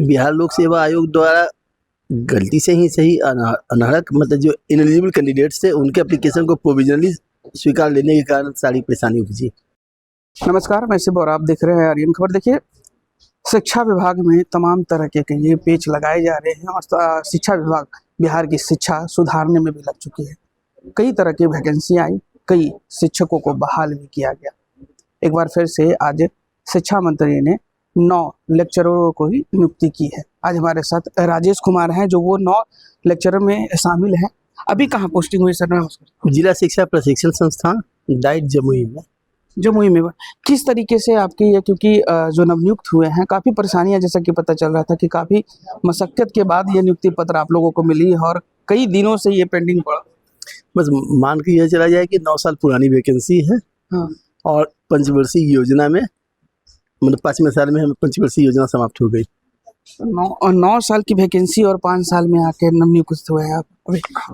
बिहार लोक सेवा आयोग द्वारा गलती से ही सही अनर्हक मतलब जो इनएलिजिबल कैंडिडेट्स थे उनके एप्लीकेशन को प्रोविजनली स्वीकार लेने के कारण सारी परेशानी उपजी। नमस्कार, मैं शिव और आप देख रहे हैं आर्यन खबर। देखिए, शिक्षा विभाग में तमाम तरह के ये पेच लगाए जा रहे हैं और शिक्षा विभाग बिहार की शिक्षा सुधारने में भी लग चुकी है। कई तरह की वैकेंसी आई, कई शिक्षकों को बहाल भी किया गया। एक बार फिर से आज शिक्षा मंत्री ने 9 लेक्चररों को ही नियुक्ति की है। आज हमारे साथ राजेश कुमार हैं जो वो 9 लेक्चरर में शामिल हैं। अभी कहाँ पोस्टिंग हुई सर? जिला शिक्षा प्रशिक्षण संस्थान डाइट जमुई में। जमुई में किस तरीके से आपकी ये, क्योंकि जो नवनियुक्त हुए हैं काफ़ी परेशानियां, जैसा कि पता चल रहा था कि काफ़ी मशक्कत के बाद ये नियुक्ति पत्र आप लोगों को मिली है और कई दिनों से ये पेंडिंग पड़ा। बस मान के यह चला जाए कि 9 साल पुरानी वैकेंसी है। हाँ। और पंचवर्षीय योजना में मतलब 5वें साल में हमें पंचवर्षीय योजना समाप्त हो गई। 9 साल की वैकेंसी और 5 साल में आके नवनियुक्त हुए हैं आप।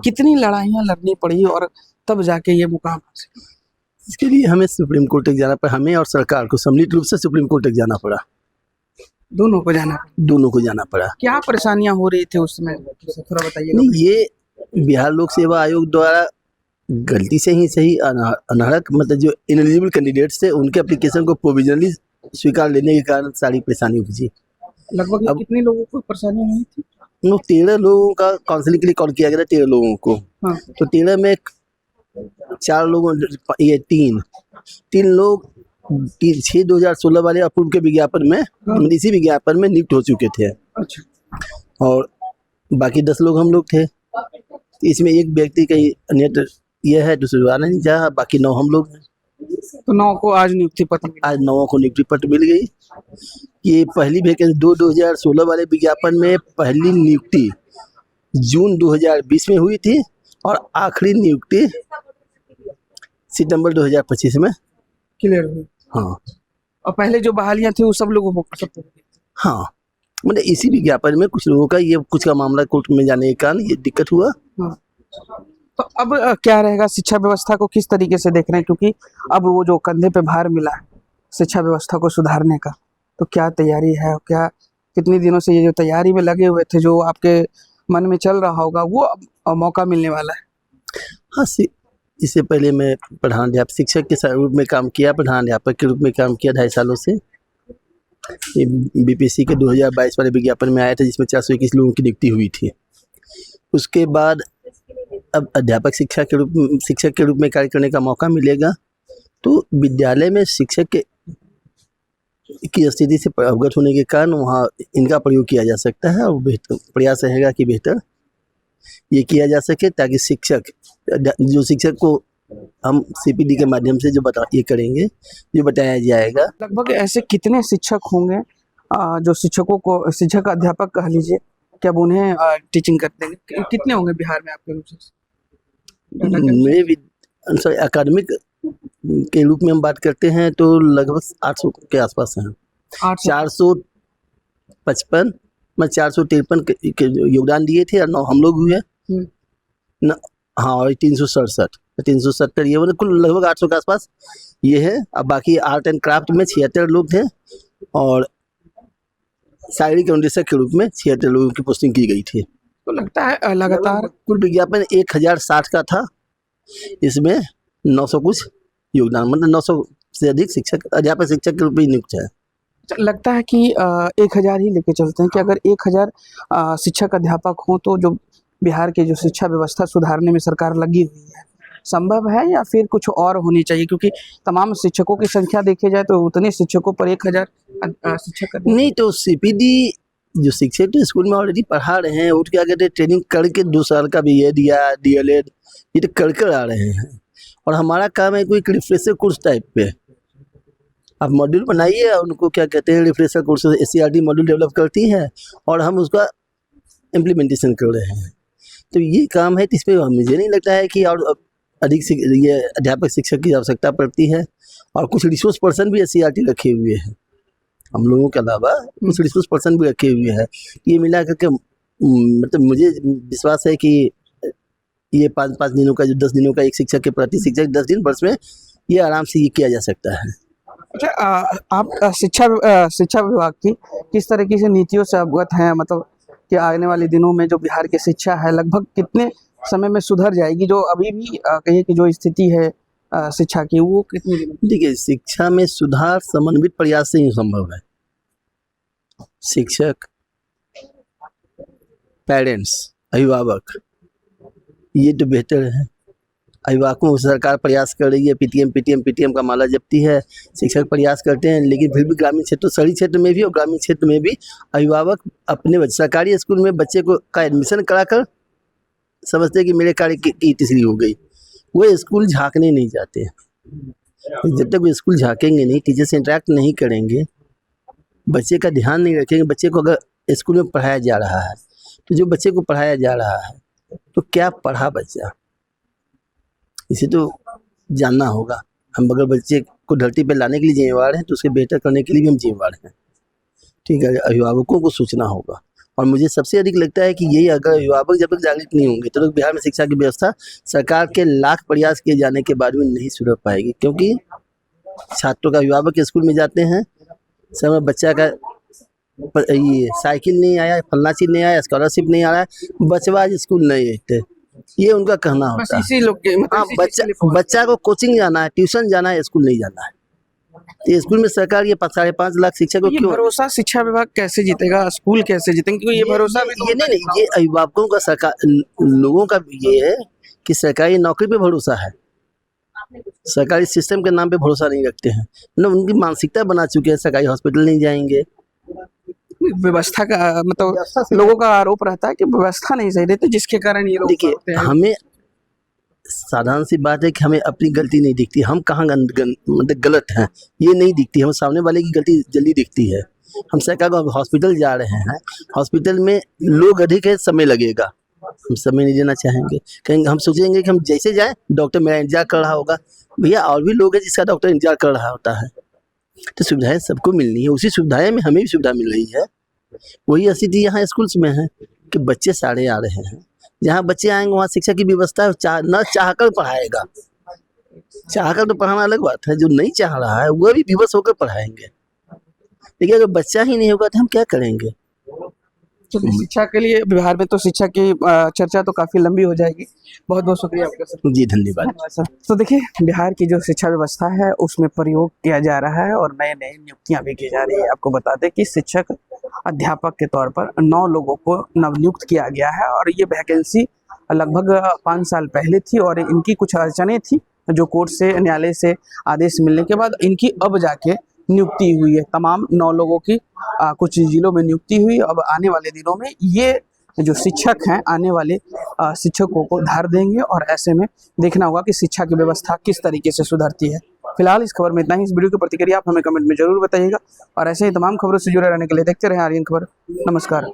कितनी लड़ाइयाँ लड़नी पड़ी और तब जाके ये मुकाम? इसके लिए हमें सुप्रीम कोर्ट तक जाना पड़ा, हमें और सरकार को सम्मिलित रूप से सुप्रीम कोर्ट तक जाना पड़ा। दोनों को जाना पड़ा। क्या परेशानियां हो रही थी उस समय, थोड़ा बताइए। नहीं, ये बिहार लोक सेवा आयोग द्वारा गलती से ही सही अनर्हक मतलब जो इनएलिजिबल कैंडिडेट्स थे उनके एप्लीकेशन को प्रोविजनली स्वीकार लेने के कारण सारी परेशानी उपजी। लगभग कितने लोगों को परेशानी हुई थी? 13 लोगों का काउंसलिंग के लिए कॉल किया गया था, 13 लोगों को। हाँ। तो 13 में 4 लोगों, ये 3 लोग 6/2016 वाले अपूर्व के विज्ञापन में, मतलब इसी विज्ञापन में नियुक्त हो चुके थे। अच्छा। और बाकी 10 लोग हम लोग थे। इसमें एक व्यक्ति का अन्यत्र यह है, दूसरा आना नहीं चाहा, बाकी 9 हम लोग हैं। तो 9 को आज नियुक्ति पत्र आज 9 को नियुक्ति पत्र मिल गई। ये पहली वैकेंसी 2016 वाले विज्ञापन में पहली नियुक्ति जून 2020 में हुई थी और आखिरी नियुक्ति सितंबर 2025 में क्लियर हुई। हाँ। और पहले जो बहालियां थी वो सब लोगों को हाँ, मतलब इसी विज्ञापन में कुछ लोगों का ये कुछ का मामला कोर्ट में जाने के कारण ये दिक्कत हुआ। हाँ। तो अब क्या रहेगा, शिक्षा व्यवस्था को किस तरीके से देख रहे हैं? क्योंकि अब वो जो कंधे पे भार मिला है शिक्षा व्यवस्था को सुधारने का, तो क्या तैयारी है? क्या कितनी दिनों से ये जो तैयारी में लगे हुए थे, जो आपके मन में चल रहा होगा, वो अब मौका मिलने वाला है? हाँ, इससे पहले मैं प्रधानाध्यापक शिक्षक के रूप में काम किया, प्रधानाध्यापक के रूप में काम किया 2.5 सालों से। ये बीपीएससी के 2022 वाले विज्ञापन में आया था जिसमें 421 लोगों की नियुक्ति हुई थी। उसके बाद अब अध्यापक शिक्षक के रूप में कार्य करने का मौका मिलेगा। तो विद्यालय में शिक्षक की स्थिति से अवगत होने के कारण वहाँ इनका प्रयोग किया जा सकता है और बेहतर प्रयास रहेगा कि बेहतर ये किया जा सके, ताकि शिक्षक को हम सीपीडी के माध्यम से जो ये करेंगे, जो बताया जाएगा। लगभग ऐसे कितने शिक्षक होंगे जो शिक्षक अध्यापक कह लीजिए, क्या उन्हें टीचिंग करते हैं? कितने होंगे बिहार में आपके रूप से? मेरे अकादमिक के रूप में हम बात करते हैं तो लगभग 800 के आसपास हैं। 455 मैं 453 के योगदान दिए थे और 9 हम लोग हुए न। हाँ, और 370 ये मतलब कुल लगभग 800 के आसपास ये है। अब बाकी आर्ट एंड क्राफ्ट में 76 लोग थे और शायरी के अनुदेशक के रूप में 76 लोगों की पोस्टिंग की गई थी। तो लगता है लगातार कुल विज्ञापन 1060 का था, इसमें 900 कुछ योगदान, मतलब 900 से अधिक अध्यापक शिक्षक के रूप में नियुक्त है। लगता है कि 1000 ही लेके चलते हैं कि अगर 1000 शिक्षक अध्यापक हों तो जो बिहार की जो शिक्षा व्यवस्था सुधारने में सरकार लगी हुई है, संभव है या फिर कुछ और होनी चाहिए? क्योंकि तमाम शिक्षकों की संख्या देखी जाए तो उतने शिक्षकों पर 1000 शिक्षक नहीं। तो सीपीडी जो शिक्षक तो स्कूल में ऑलरेडी पढ़ा रहे हैं, उठ के क्या कहते हैं ट्रेनिंग करके 2 साल का BA दिया, DLED ये तो कर आ रहे हैं। और हमारा काम है कोई रिफ्रेशर कोर्स टाइप पे, आप मॉड्यूल बनाइए और उनको क्या कहते हैं refresher course SCRT module develop करती है और हम उसका इम्प्लीमेंटेशन कर रहे हैं। तो ये काम है, इस पर मुझे नहीं लगता है कि और अधिक ये अध्यापक शिक्षक की आवश्यकता पड़ती है। और कुछ रिसोर्स पर्सन भी SCRT रखे हुए हैं, हम लोगों के अलावा कुछ रिसोर्स पर्सन भी रखे हुए हैं। ये मिला करके मतलब मुझे विश्वास है कि ये 5 दिनों का जो 10 दिनों का एक शिक्षक के प्रति शिक्षक 10 दिन वर्ष में ये आराम से ये किया जा सकता है। अच्छा, आप शिक्षा विभाग की किस तरीके से नीतियों से अवगत हैं, मतलब कि आने वाले दिनों में जो बिहार की शिक्षा है लगभग कितने समय में सुधर जाएगी, जो अभी भी कहिए कि जो स्थिति है शिक्षा की, वो कितनी दिनों में? देखिए, शिक्षा में सुधार समन्वित प्रयास से ही संभव है। शिक्षक, पेरेंट्स, अभिभावक, ये तो बेहतर है। अभिभावकों को सरकार प्रयास कर रही है, पीटीएम का माला जपती है, शिक्षक प्रयास करते हैं, लेकिन फिर भी ग्रामीण क्षेत्र, शहरी क्षेत्र में भी और ग्रामीण क्षेत्र में भी अभिभावक अपने सरकारी स्कूल में बच्चे को का एडमिशन कराकर समझते हैं कि मेरे कार्य की तीसरी हो गई, वो स्कूल झांकने नहीं जाते। जब तक वो स्कूल झांकेंगे नहीं, टीचर से इंटरेक्ट नहीं करेंगे, बच्चे का ध्यान नहीं रखेंगे, बच्चे को अगर स्कूल में पढ़ाया जा रहा है तो जो बच्चे को पढ़ाया जा रहा है तो क्या पढ़ा बच्चा, इसे तो जानना होगा। हम अगर बच्चे को धरती पर लाने के लिए जिम्मेवार हैं तो उसके बेहतर करने के लिए भी हम जिम्मेवार हैं। ठीक है, अभिभावकों को सोचना होगा। और मुझे सबसे अधिक लगता है कि यही, अगर अभिभावक जब तक जागृत नहीं होंगे तो बिहार में शिक्षा की व्यवस्था सरकार के लाख प्रयास किए जाने के बाद भी नहीं सुधर पाएगी। क्योंकि छात्रों का अभिभावक स्कूल में जाते हैं, समय बच्चा का ये साइकिल नहीं आया, फलना चीज नहीं आया, स्कॉलरशिप नहीं आ रहा है, बचवा आज स्कूल नहीं आते, ये उनका कहना बस होता है। इसी लोग के मतलब हाँ, इसी चीज़ के लिए focus बच्चा को कोचिंग जाना है, ट्यूशन जाना है, स्कूल नहीं जाना है। तो स्कूल में सरकार ये 5.5 लाख शिक्षक को ये क्यों? भरोसा शिक्षा विभाग कैसे जीतेगा, स्कूल कैसे जीतेंगे, क्योंकि ये भरोसा भी तो ये नहीं, ये अभिभावकों का, सरकार लोगों का ये है कि सरकारी नौकरी पे भरोसा है, सरकारी सिस्टम के नाम पे भरोसा नहीं रखते हैं। मतलब उनकी मानसिकता बना चुके हैं, सरकारी हॉस्पिटल नहीं जाएंगे। व्यवस्था का मतलब लोगों का आरोप रहता है कि व्यवस्था नहीं सही रहती, जिसके कारण ये लोग करते देखिए, हैं। हमें साधारण सी बात है कि हमें अपनी गलती नहीं दिखती, हम कहाँ मतलब गलत हैं ये नहीं दिखती, हमें सामने वाले की गलती जल्दी दिखती है। हम सरकार हॉस्पिटल जा रहे हैं, हॉस्पिटल में लोग अधिक है, समय लगेगा, हम समय नहीं देना चाहेंगे, कहेंगे, हम सोचेंगे कि हम जैसे जाएं डॉक्टर मेरा इंतजार कर रहा होगा। भैया, और भी लोग हैं जिसका डॉक्टर इंतजार कर रहा होता है। तो सुविधाएं सबको मिलनी है, उसी सुविधाएं में हमें भी सुविधा मिल रही है। वही स्थिति यहाँ स्कूल्स में है कि बच्चे सारे आ रहे हैं, जहाँ बच्चे आएंगे वहाँ शिक्षा की व्यवस्था न चाहकर पढ़ाएगा। चाहकर तो पढ़ाना अलग बात है, जो नहीं चाह रहा है वह भी विवश होकर पढ़ाएंगे। लेकिन अगर बच्चा ही नहीं होगा तो हम क्या करेंगे? चलिए, शिक्षा के लिए बिहार में तो शिक्षा की चर्चा तो काफी लंबी हो जाएगी। बहुत बहुत शुक्रिया आपका सर। जी धन्यवाद। धन्यवाद सर। तो देखिए, बिहार की जो शिक्षा व्यवस्था है उसमें प्रयोग किया जा रहा है और नए नए नियुक्तियां भी की जा रही है। आपको बता दें कि शिक्षक अध्यापक के तौर पर 9 लोगों को नवनियुक्त किया गया है और ये वैकेंसी लगभग 5 साल पहले थी और इनकी कुछ अड़चनें थी जो कोर्ट से, न्यायालय से आदेश मिलने के बाद इनकी अब जाके नियुक्ति हुई है। तमाम 9 लोगों की कुछ जिलों में नियुक्ति हुई। अब आने वाले दिनों में ये जो शिक्षक हैं आने वाले शिक्षकों को धार देंगे और ऐसे में देखना होगा कि शिक्षा की व्यवस्था किस तरीके से सुधरती है। फिलहाल इस खबर में इतना ही। इस वीडियो की प्रतिक्रिया आप हमें कमेंट में जरूर बताइएगा और ऐसे ही तमाम खबरों से जुड़े रहने के लिए देखते रहें आर्यन खबर। नमस्कार।